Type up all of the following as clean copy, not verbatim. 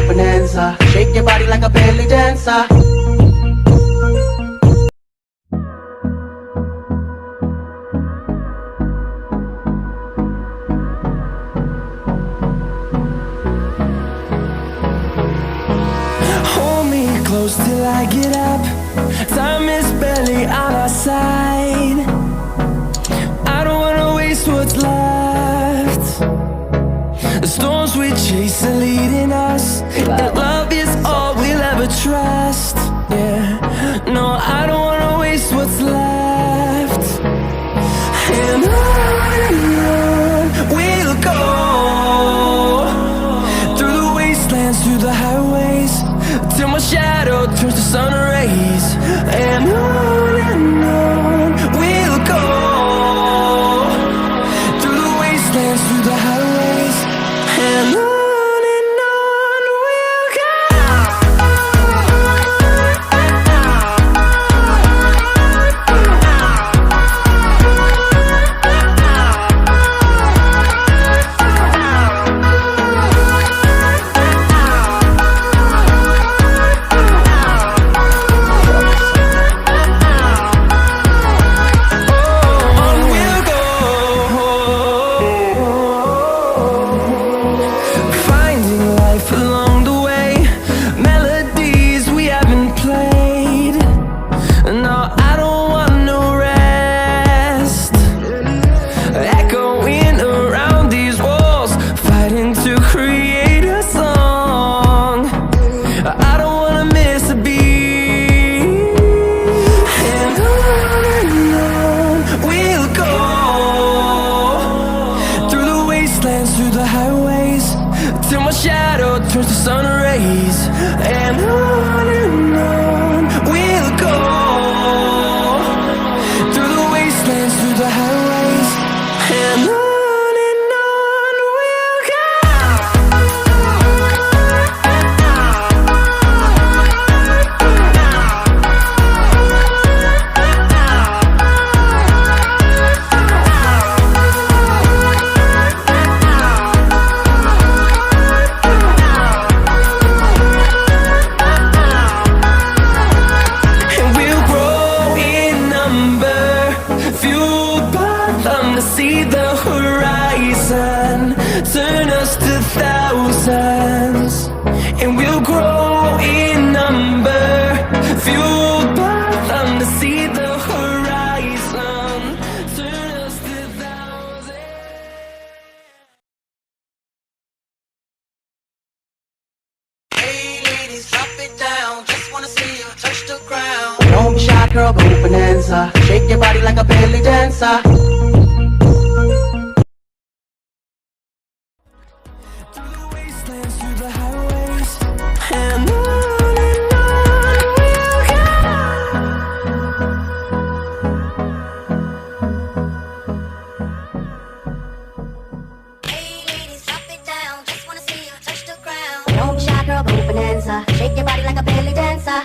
bonanza. Shake your body like a belly dancer. Hold me close till I get up. Time is barely on our side. I don't wanna waste what's left. The storms we chase are leading us, and love is all we'll ever trust. Yeah, no, I don't wanna waste what's left. And on we'll go, through the wastelands, through the highways, till my shadow turns to sun rays. And on we'll go, through the wastelands, through the highways, and on we'll go. Through the highways, till my shadow turns to sun rays. And on we'll go, through the wastelands, through the highways, and on we'll go. See the horizon, turn us to thousands, and we'll grow in number, fueled by them. To see the horizon, turn us to thousands. Hey ladies, drop it down. Just wanna see you touch the ground. Don't be shy, girl, go bonanza. Shake your body like a belly dancer. Through the highways, and on we'll go. Hey ladies, drop it down. Just wanna see you touch the ground. Don't be shy, girl, go bonanza. Shake your body like a belly dancer.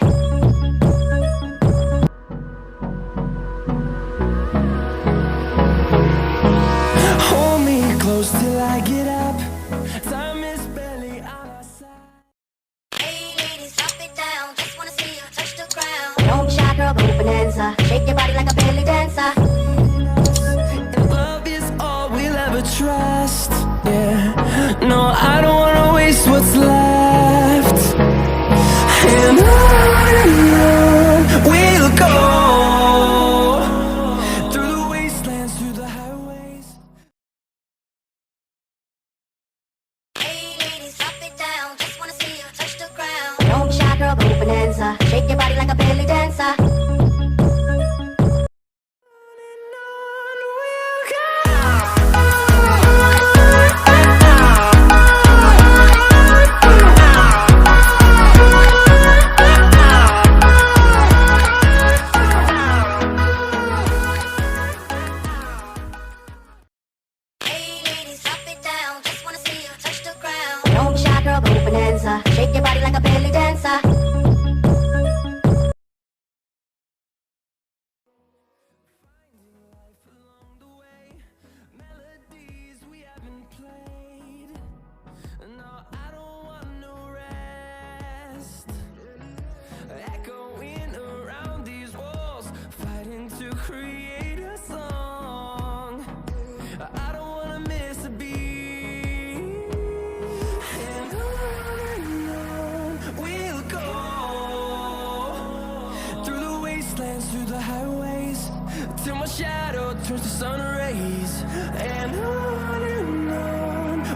till my shadow turns to sun rays. And on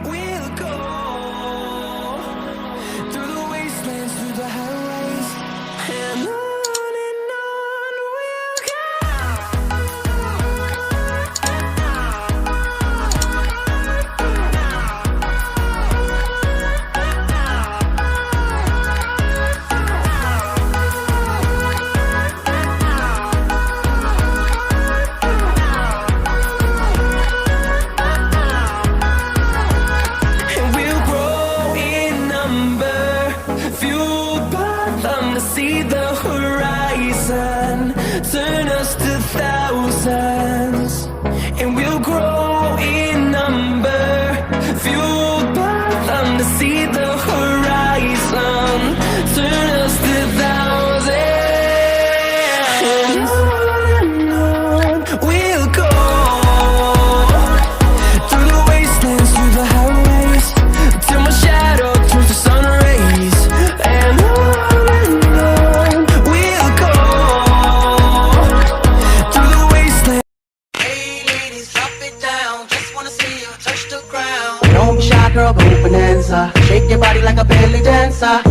we'll go, through the wastelands, through the highways. And on we'll go. And we'll grow in number, fueled by them to see the horizon, turn us to thousands. And we'll grow in number, fueled by them to see the horizon, turn us to thousands. And on we'll go, through the wastelands, through the highways, till my shadow turns to sun rays. And on we'll go, through the wastelands. Hey ladies, drop it down. Just wanna see you touch the ground. Don't be shy, girl, go bonanza. Shake your body like a belly dancer.